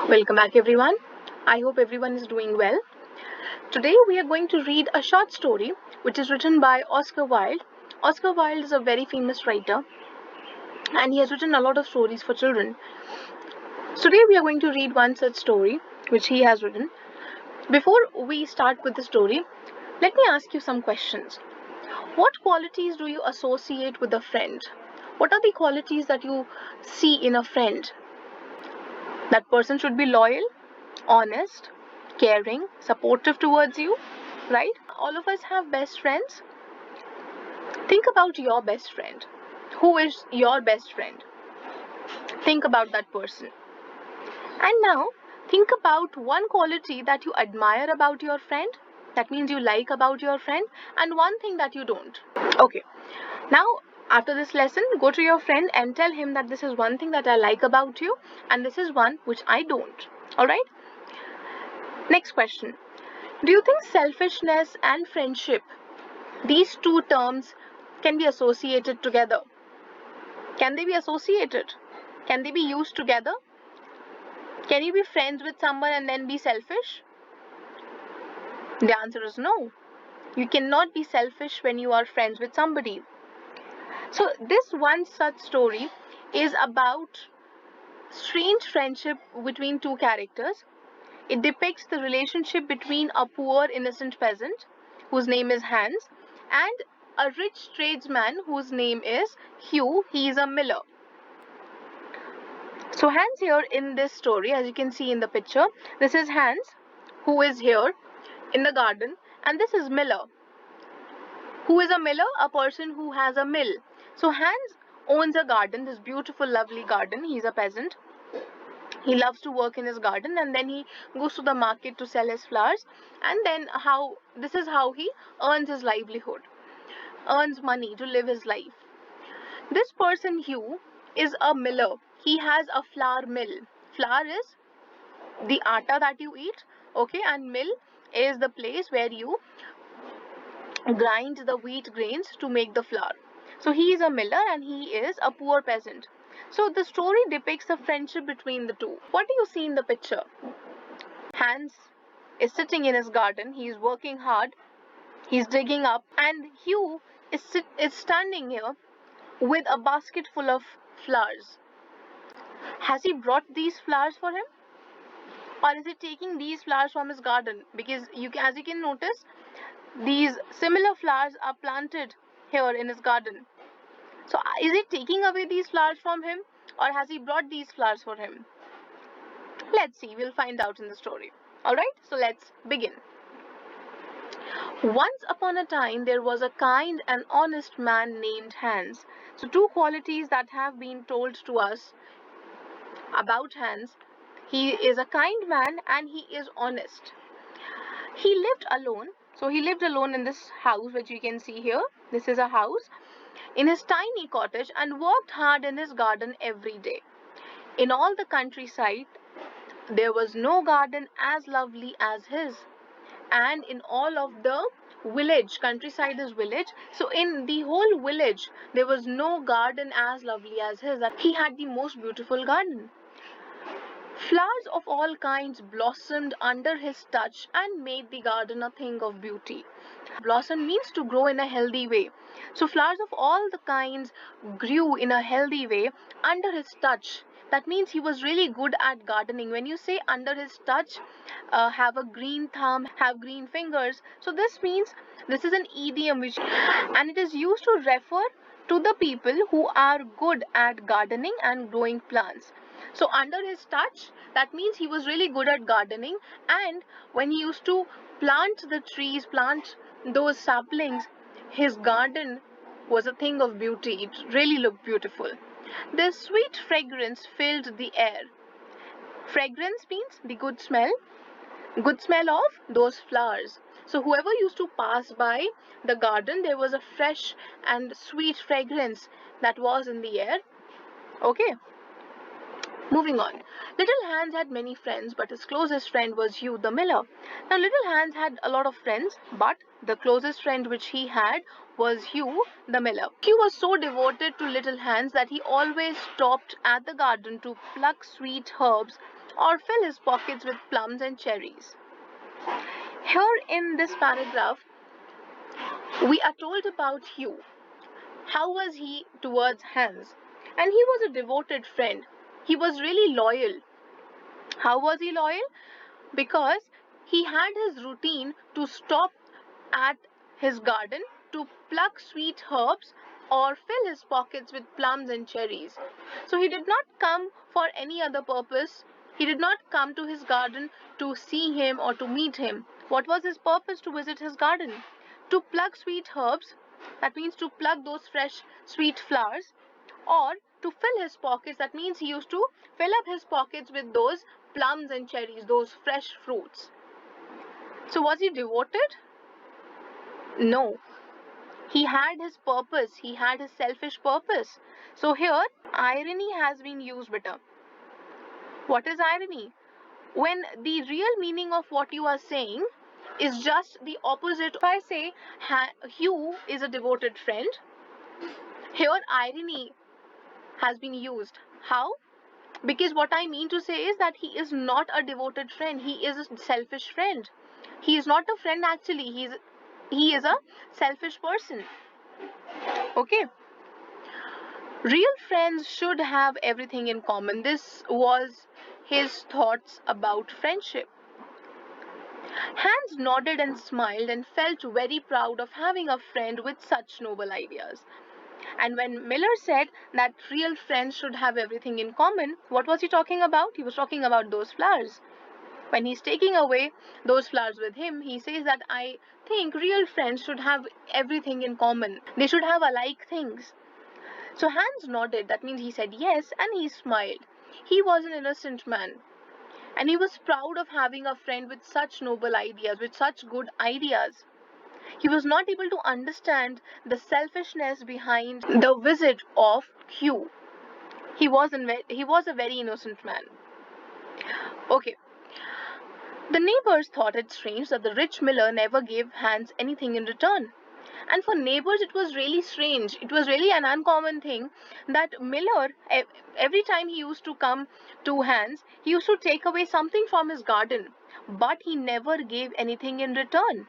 Welcome back, everyone. I hope everyone is doing well. Today, we are going to read a short story which is written by Oscar Wilde. Oscar Wilde is a very famous writer and he has written a lot of stories for children. Today, we are going to read one such story which he has written. Before we start with the story, let me ask you some questions. What qualities do you associate with a friend? What are the qualities that you see in a friend? That person should be loyal, honest, caring, supportive towards you, right? All of us have best friends. Think about your best friend. Who is your best friend? Think about that person. And now, think about one quality that you admire about your friend. That means you like about your friend, and one thing that you don't. Okay. Now, after this lesson, go to your friend and tell him that this is one thing that I like about you, and this is one which I don't. Alright? Next question. Do you think selfishness and friendship, these two terms, can be associated together? Can they be associated? Can they be used together? Can you be friends with someone and then be selfish? The answer is no. You cannot be selfish when you are friends with somebody. So this one such story is about strange friendship between two characters. It depicts the relationship between a poor innocent peasant whose name is Hans and a rich tradesman whose name is Hugh. He is a miller. So Hans here in this story, as you can see in the picture, this is Hans who is here in the garden, and this is Miller. Who is a miller? A person who has a mill. So Hans owns a garden, this beautiful lovely garden. He's a peasant. He loves to work in his garden and then he goes to the market to sell his flowers, and then this is how he earns his livelihood, earns money to live his life. This person Hugh is a miller. He has a flour mill. Flour is the atta that you eat, okay, and mill is the place where you grind the wheat grains to make the flour. So he is a miller and he is a poor peasant. So the story depicts a friendship between the two. What do you see in the picture? Hans is sitting in his garden. He is working hard. He's digging up, and Hugh is standing here with a basket full of flowers. Has he brought these flowers for him? Or is he taking these flowers from his garden? Because as you can notice, these similar flowers are planted here in his garden. So is he taking away these flowers from him, or has he brought these flowers for him? Let's see, we'll find out in the story. Alright, so let's begin. Once upon a time, there was a kind and honest man named Hans. So two qualities that have been told to us about Hans. He is a kind man and he is honest. He lived alone. So he lived alone in this house which you can see here. This is a house in his tiny cottage and worked hard in his garden every day. In all the countryside, there was no garden as lovely as his. And in all of the village, countryside is village, so in the whole village, there was no garden as lovely as his. He had the most beautiful garden. Flowers of all kinds blossomed under his touch and made the garden a thing of beauty. Blossom means to grow in a healthy way. So flowers of all the kinds grew in a healthy way under his touch. That means he was really good at gardening. When you say under his touch, have a green thumb, have green fingers. So this means this is an idiom and it is used to refer to the people who are good at gardening and growing plants. So under his touch, that means he was really good at gardening, and when he used to plant the trees, plant those saplings, his garden was a thing of beauty. It really looked beautiful. The sweet fragrance filled the air. Fragrance means the good smell of those flowers. So whoever used to pass by the garden, there was a fresh and sweet fragrance that was in the air. Okay. Moving on. Little Hans had many friends, but his closest friend was Hugh the miller. Now, Little Hans had a lot of friends, but the closest friend which he had was Hugh the miller. Hugh was so devoted to Little Hans that he always stopped at the garden to pluck sweet herbs or fill his pockets with plums and cherries. Here in this paragraph, we are told about Hugh. How was he towards Hans? And he was a devoted friend. He was really loyal. How was he loyal? Because he had his routine to stop at his garden to pluck sweet herbs or fill his pockets with plums and cherries. So he did not come for any other purpose. He did not come to his garden to see him or to meet him. What was his purpose to visit his garden? To pluck sweet herbs, that means to pluck those fresh sweet flowers, or to fill his pockets, that means he used to fill up his pockets with those plums and cherries, those fresh fruits. So was he devoted? No. He had his purpose, he had his selfish purpose. So here, irony has been used better. What is irony? When the real meaning of what you are saying is just the opposite. If I say Hugh is a devoted friend, here irony has been used. How? Because what I mean to say is that he is not a devoted friend. He is a selfish friend. He is not a friend actually. He is a selfish person. Okay. Real friends should have everything in common. This was his thoughts about friendship. Hans nodded and smiled and felt very proud of having a friend with such noble ideas. And when Miller said that real friends should have everything in common, what was he talking about? He was talking about those flowers. When he's taking away those flowers with him, he says that I think real friends should have everything in common. They should have alike things. So Hans nodded, that means he said yes, and he smiled. He was an innocent man. And he was proud of having a friend with such noble ideas, with such good ideas. He was not able to understand the selfishness behind the visit of Hugh. He was a very innocent man. Okay. The neighbors thought it strange that the rich miller never gave Hans anything in return. And for neighbors, it was really strange. It was really an uncommon thing that Miller, every time he used to come to Hans, he used to take away something from his garden, but he never gave anything in return.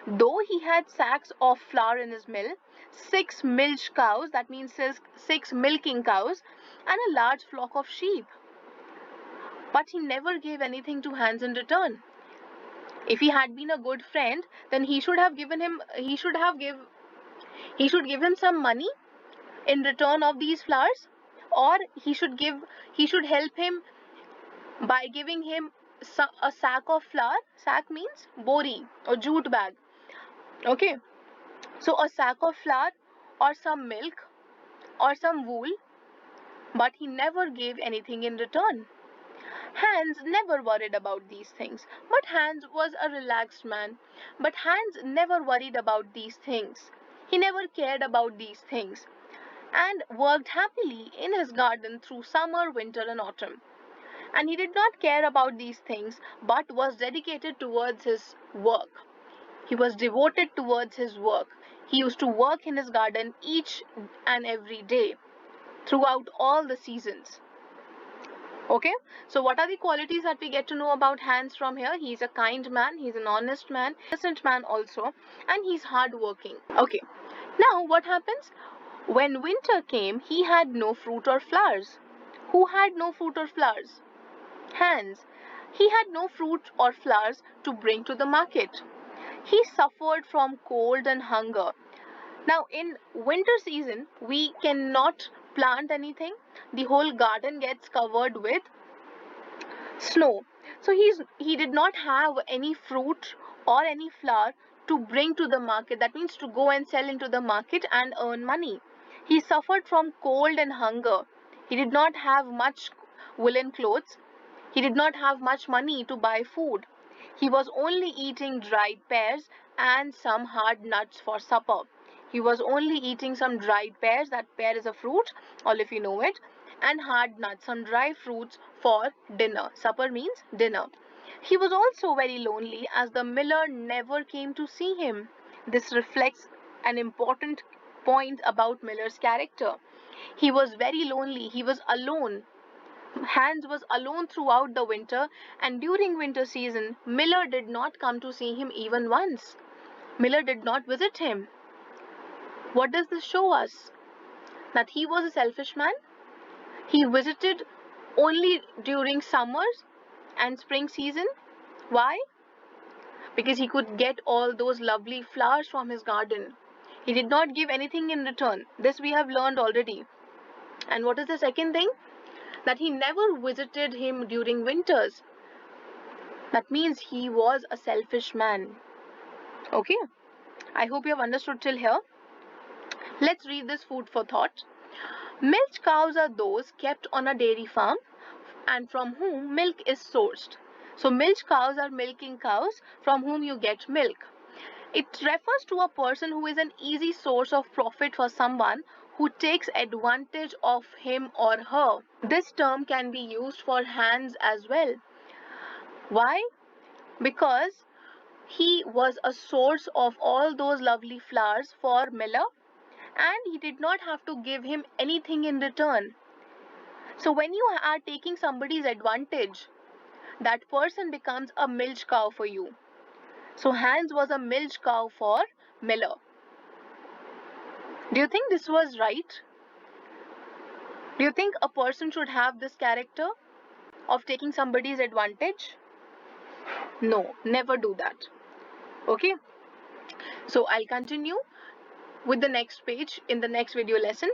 Though he had sacks of flour in his mill, 6 milch cows, that means 6 milking cows, and a large flock of sheep. But he never gave anything to Hans in return. If he had been a good friend, then he should have give him some money in return of these flowers, or he should help him by giving him a sack of flour. Sack means bori or jute bag. Okay, so a sack of flour or some milk or some wool, but he never gave anything in return. Hans never worried about these things, but Hans was a relaxed man. But Hans never worried about these things. He never cared about these things and worked happily in his garden through summer, winter, and autumn. And he did not care about these things but was dedicated towards his work. He was devoted towards his work. He used to work in his garden each and every day throughout all the seasons. Okay, so what are the qualities that we get to know about Hans from here? He's a kind man, he's an honest man, innocent man also, and he's hardworking. Okay, now what happens? When winter came, he had no fruit or flowers. Who had no fruit or flowers? Hans. He had no fruit or flowers to bring to the market. He suffered from cold and hunger. Now, in winter season, we cannot plant anything. The whole garden gets covered with snow. So he did not have any fruit or any flour to bring to the market. That means to go and sell into the market and earn money. He suffered from cold and hunger. He did not have much woolen clothes. He did not have much money to buy food. He was only eating dried pears and some hard nuts for supper. He was only eating some dried pears. That pear is a fruit, all if you know it, and hard nuts, some dry fruits for dinner. Supper means dinner. He was also very lonely as the miller never came to see him. This reflects an important point about Miller's character. He was very lonely, he was alone. Hans was alone throughout the winter, and during winter season, Miller did not come to see him even once. Miller did not visit him. What does this show us? That he was a selfish man? He visited only during summers and spring season. Why? Because he could get all those lovely flowers from his garden. He did not give anything in return. This we have learned already. And what is the second thing? That he never visited him during winters. That means he was a selfish man. Okay? I hope you have understood till here. Let's read this food for thought. Milch cows are those kept on a dairy farm and from whom milk is sourced. So milch cows are milking cows from whom you get milk. It refers to a person who is an easy source of profit for someone who takes advantage of him or her. This term can be used for Hans as well. Why? Because he was a source of all those lovely flowers for Miller and he did not have to give him anything in return. So when you are taking somebody's advantage, that person becomes a milch cow for you. So Hans was a milch cow for Miller. Do you think this was right? Do you think a person should have this character of taking somebody's advantage? No, never do that. Okay? So I'll continue with the next page in the next video lesson.